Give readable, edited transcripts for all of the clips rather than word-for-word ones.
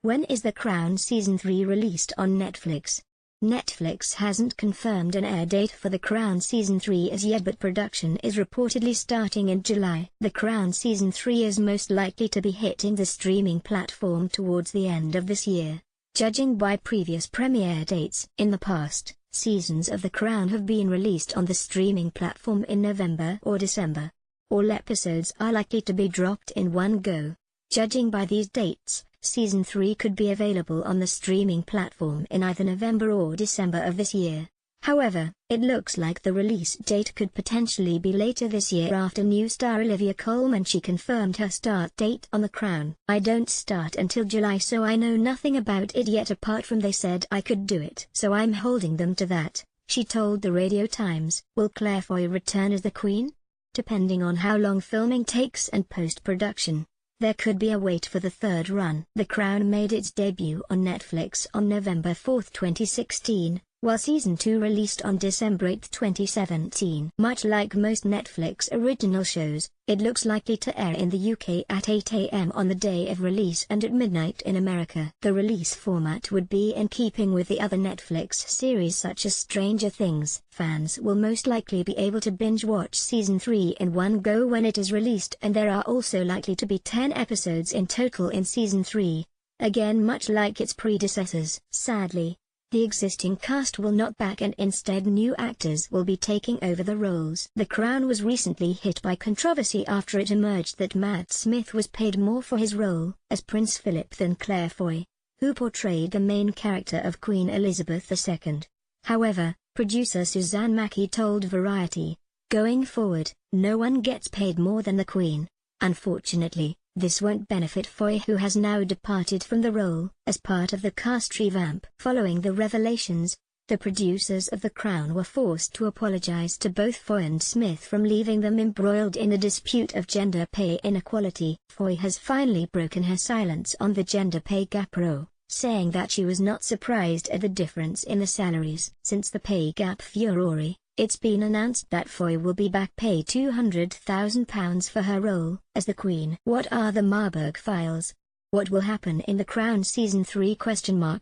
When is The Crown Season 3 released on Netflix? Netflix hasn't confirmed an air date for The Crown Season 3 as yet, but production is reportedly starting in July. The Crown Season 3 is most likely to be hitting the streaming platform towards the end of this year, judging by previous premiere dates. In the past, seasons of The Crown have been released on the streaming platform in November or December. All episodes are likely to be dropped in one go. Judging by these dates, Season 3 could be available on the streaming platform in either November or December of this year. However, it looks like the release date could potentially be later this year after new star Olivia Colman confirmed her start date on The Crown. "I don't start until July, so I know nothing about it yet apart from they said I could do it, so I'm holding them to that," she told the Radio Times. Will Claire Foy return as the Queen? Depending on how long filming takes and post-production, there could be a wait for the third run. The Crown made its debut on Netflix on November 4, 2016, while Season 2 released on December 8, 2017. Much like most Netflix original shows, it looks likely to air in the UK at 8 a.m. on the day of release and at midnight in America. The release format would be in keeping with the other Netflix series such as Stranger Things. Fans will most likely be able to binge-watch Season 3 in one go when it is released, and there are also likely to be 10 episodes in total in Season 3, again much like its predecessors. Sadly, the existing cast will not back, and instead new actors will be taking over the roles. The Crown was recently hit by controversy after it emerged that Matt Smith was paid more for his role as Prince Philip than Claire Foy, who portrayed the main character of Queen Elizabeth II. However, producer Suzanne Mackey told Variety, "Going forward, no one gets paid more than the Queen. Unfortunately, this won't benefit Foy, who has now departed from the role." As part of the cast revamp following the revelations, the producers of The Crown were forced to apologize to both Foy and Smith from leaving them embroiled in a dispute of gender pay inequality. Foy has finally broken her silence on the gender pay gap row, saying that she was not surprised at the difference in the salaries. Since the pay gap furore, it's been announced that Foy will be back paid £200,000 for her role as the Queen. What are the Marburg Files? What will happen in The Crown Season 3?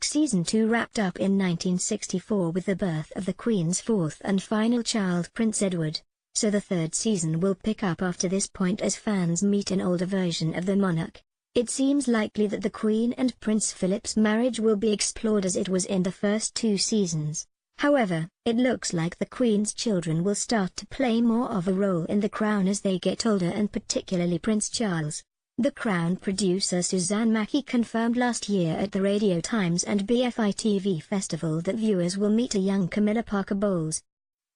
Season 2 wrapped up in 1964 with the birth of the Queen's fourth and final child, Prince Edward, so the third season will pick up after this point as fans meet an older version of the monarch. It seems likely that the Queen and Prince Philip's marriage will be explored as it was in the first two seasons. However, it looks like the Queen's children will start to play more of a role in The Crown as they get older, and particularly Prince Charles. The Crown producer Suzanne Mackey confirmed last year at the Radio Times and BFI TV Festival that viewers will meet a young Camilla Parker Bowles.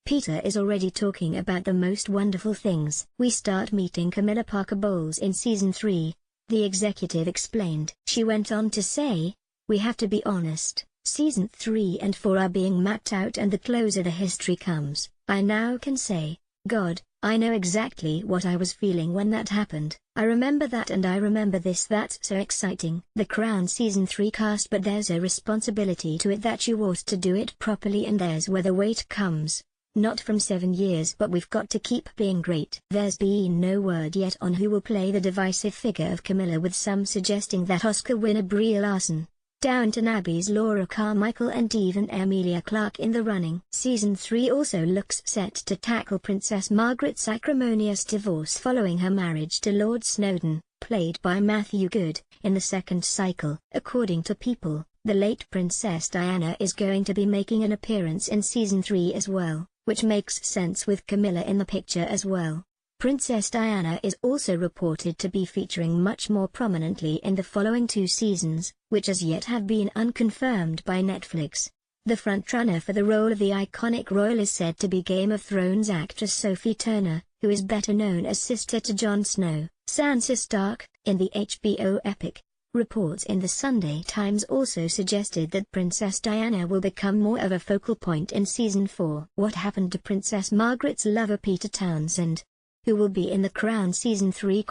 "Peter is already talking about the most wonderful things. We start meeting Camilla Parker Bowles in Season 3, the executive explained. She went on to say, "We have to be honest. Season 3 and 4 are being mapped out, and the closer the history comes, I now can say, God, I know exactly what I was feeling when that happened. I remember that, and I remember this. That's so exciting." The Crown Season 3 cast, but there's a responsibility to it that you ought to do it properly, and there's where the weight comes. Not from 7 years, but we've got to keep being great. There's been no word yet on who will play the divisive figure of Camilla, with some suggesting that Oscar winner Brie Larson, Downton Abbey's Laura Carmichael, and even Emilia Clarke in the running. Season 3 also looks set to tackle Princess Margaret's acrimonious divorce following her marriage to Lord Snowdon, played by Matthew Goode, in the second cycle. According to People, the late Princess Diana is going to be making an appearance in Season 3 as well, which makes sense with Camilla in the picture as well. Princess Diana is also reported to be featuring much more prominently in the following two seasons, which as yet have been unconfirmed by Netflix. The frontrunner for the role of the iconic royal is said to be Game of Thrones actress Sophie Turner, who is better known as sister to Jon Snow, Sansa Stark, in the HBO epic. Reports in the Sunday Times also suggested that Princess Diana will become more of a focal point in Season 4. What happened to Princess Margaret's lover Peter Townsend, who will be in The Crown Season 3?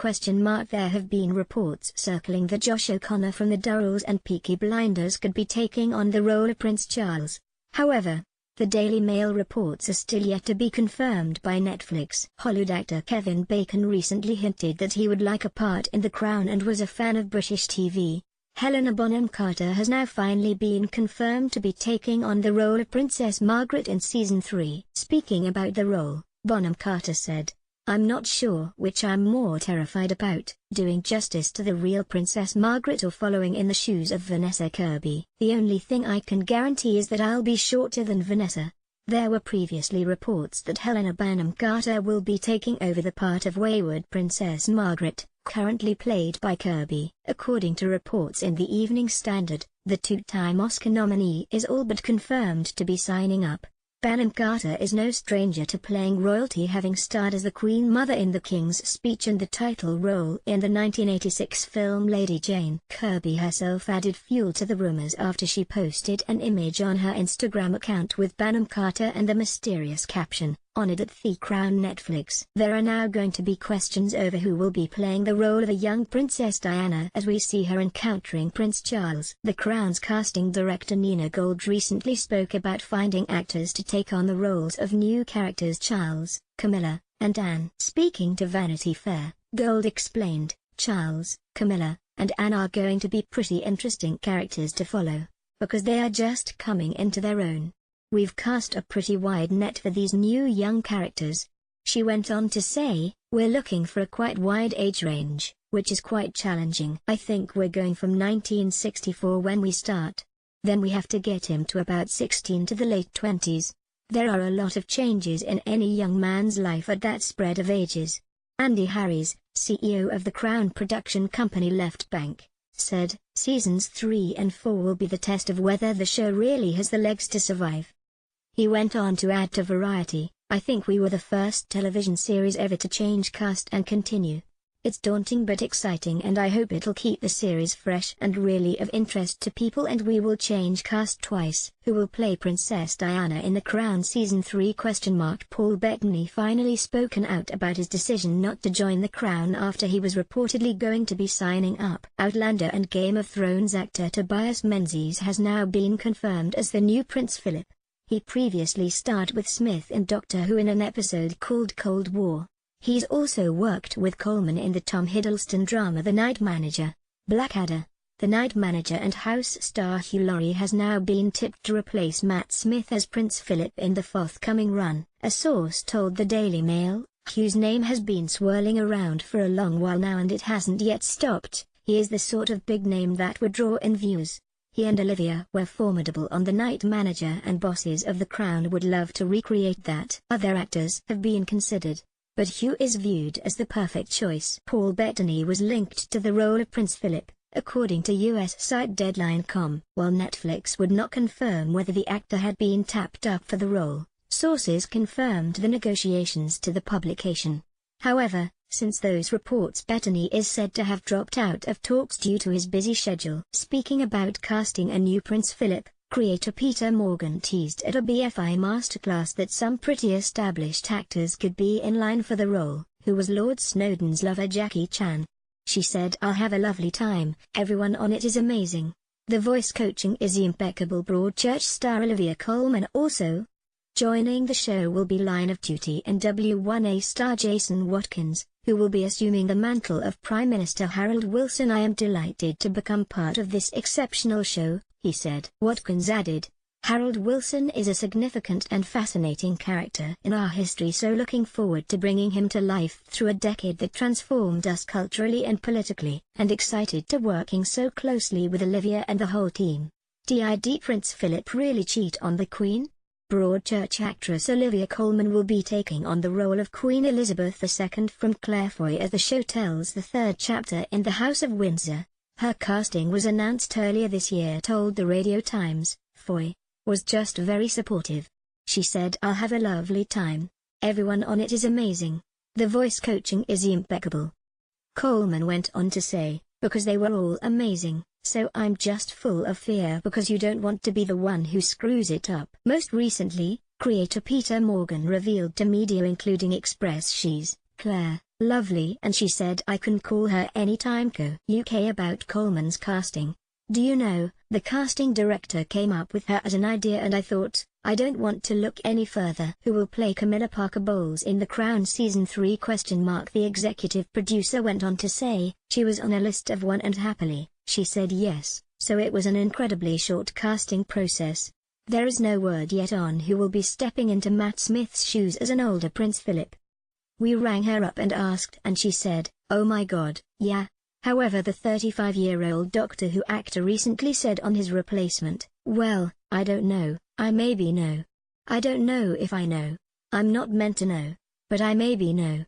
There have been reports circling that Josh O'Connor from The Durrells and Peaky Blinders could be taking on the role of Prince Charles. However, the Daily Mail reports are still yet to be confirmed by Netflix. Hollywood actor Kevin Bacon recently hinted that he would like a part in The Crown and was a fan of British TV. Helena Bonham Carter has now finally been confirmed to be taking on the role of Princess Margaret in Season 3. Speaking about the role, Bonham Carter said, "I'm not sure which I'm more terrified about, doing justice to the real Princess Margaret or following in the shoes of Vanessa Kirby. The only thing I can guarantee is that I'll be shorter than Vanessa." There were previously reports that Helena Bonham Carter will be taking over the part of wayward Princess Margaret, currently played by Kirby. According to reports in the Evening Standard, the two-time Oscar nominee is all but confirmed to be signing up. Bonham Carter is no stranger to playing royalty, having starred as the Queen Mother in The King's Speech and the title role in the 1986 film Lady Jane. Kirby herself added fuel to the rumors after she posted an image on her Instagram account with Bonham Carter and the mysterious caption, "Honored at The Crown Netflix." There are now going to be questions over who will be playing the role of a young Princess Diana as we see her encountering Prince Charles. The Crown's casting director Nina Gold recently spoke about finding actors to take on the roles of new characters Charles, Camilla, and Anne. Speaking to Vanity Fair, Gold explained, "Charles, Camilla, and Anne are going to be pretty interesting characters to follow, because they are just coming into their own. We've cast a pretty wide net for these new young characters." She went on to say, "We're looking for a quite wide age range, which is quite challenging. I think we're going from 1964 when we start. Then we have to get him to about 16 to the late 20s. There are a lot of changes in any young man's life at that spread of ages." Andy Harries, CEO of the Crown production company Left Bank, said, "Seasons 3 and 4 will be the test of whether the show really has the legs to survive." He went on to add to Variety, "I think we were the first television series ever to change cast and continue. It's daunting but exciting, and I hope it'll keep the series fresh and really of interest to people, and we will change cast twice." Who will play Princess Diana in The Crown Season 3? Paul Bettany finally spoken out about his decision not to join The Crown after he was reportedly going to be signing up. Outlander and Game of Thrones actor Tobias Menzies has now been confirmed as the new Prince Philip. He previously starred with Smith in Doctor Who in an episode called Cold War. He's also worked with Coleman in the Tom Hiddleston drama The Night Manager, Blackadder, The Night Manager, and House star Hugh Laurie has now been tipped to replace Matt Smith as Prince Philip in the forthcoming run. A source told the Daily Mail, "Hugh's name has been swirling around for a long while now and it hasn't yet stopped. He is the sort of big name that would draw in views. He and Olivia were formidable on The Night Manager, and bosses of The Crown would love to recreate that." Other actors have been considered, but Hugh is viewed as the perfect choice. Paul Bettany was linked to the role of Prince Philip, according to US site Deadline.com. While Netflix would not confirm whether the actor had been tapped up for the role, sources confirmed the negotiations to the publication. However, since those reports, Bettany is said to have dropped out of talks due to his busy schedule. Speaking about casting a new Prince Philip, creator Peter Morgan teased at a BFI masterclass that some pretty established actors could be in line for the role, who was Lord Snowdon's lover Jackie Chan. She said, "I'll have a lovely time, everyone on it is amazing. The voice coaching is impeccable." Broadchurch star Olivia Colman also joining the show will be Line of Duty and W1A star Jason Watkins, who will be assuming the mantle of Prime Minister Harold Wilson. "I am delighted to become part of this exceptional show," he said. Watkins added, "Harold Wilson is a significant and fascinating character in our history, so looking forward to bringing him to life through a decade that transformed us culturally and politically, and excited to working so closely with Olivia and the whole team." Did Prince Philip really cheat on the Queen? Broadchurch actress Olivia Colman will be taking on the role of Queen Elizabeth II from Claire Foy as the show tells the third chapter in the House of Windsor. Her casting was announced earlier this year, told the Radio Times. Foy was just very supportive. She said, "I'll have a lovely time. Everyone on it is amazing. The voice coaching is impeccable." Coleman went on to say, "Because they were all amazing, so I'm just full of fear because you don't want to be the one who screws it up." Most recently, creator Peter Morgan revealed to media including Express she's Claire, lovely, and she said, "I can call her anytime." UK about Coleman's casting. "Do you know, the casting director came up with her as an idea and I thought, I don't want to look any further." Who will play Camilla Parker Bowles in The Crown Season 3? The executive producer went on to say, "She was on a list of one and happily She said yes, so it was an incredibly short casting process. There is no word yet on who will be stepping into Matt Smith's shoes as an older Prince Philip. We rang her up and asked, and she said, "Oh my God, yeah." However, the 35-year-old Doctor Who actor recently said on his replacement, "Well, I don't know, I maybe know. I don't know if I know. I'm not meant to know, but I maybe know."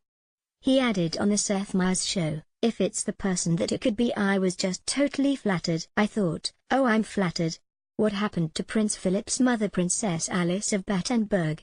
He added on the Seth Meyers show, "If it's the person that it could be, I was just totally flattered." I thought, oh, I'm flattered. What happened to Prince Philip's mother, Princess Alice of Battenberg?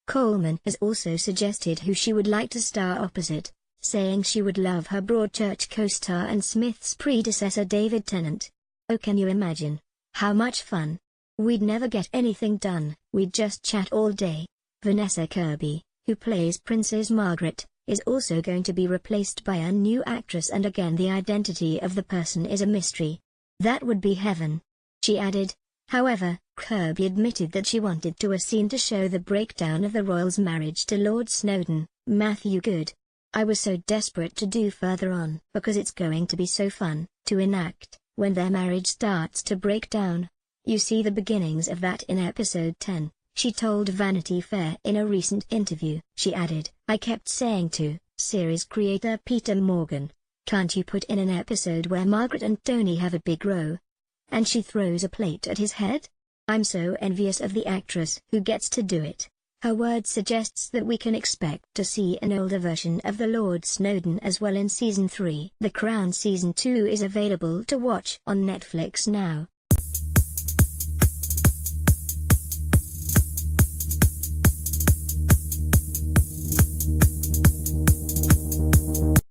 Coleman has also suggested who she would like to star opposite, saying she would love her Broadchurch co-star and Smith's predecessor David Tennant. Oh, can you imagine? How much fun. We'd never get anything done, we'd just chat all day. Vanessa Kirby, who plays Princess Margaret, is also going to be replaced by a new actress, and again the identity of the person is a mystery. That would be heaven. She added. However, Kirby admitted that she wanted a scene to show the breakdown of the royals' marriage to Lord Snowdon, Matthew Good. "I was so desperate to do further on because it's going to be so fun to enact when their marriage starts to break down. You see the beginnings of that in episode 10, she told Vanity Fair in a recent interview. She added, "I kept saying to series creator Peter Morgan, can't you put in an episode where Margaret and Tony have a big row? And she throws a plate at his head? I'm so envious of the actress who gets to do it." Her word suggests that we can expect to see an older version of the Lord Snowdon as well in Season 3. The Crown Season 2 is available to watch on Netflix now.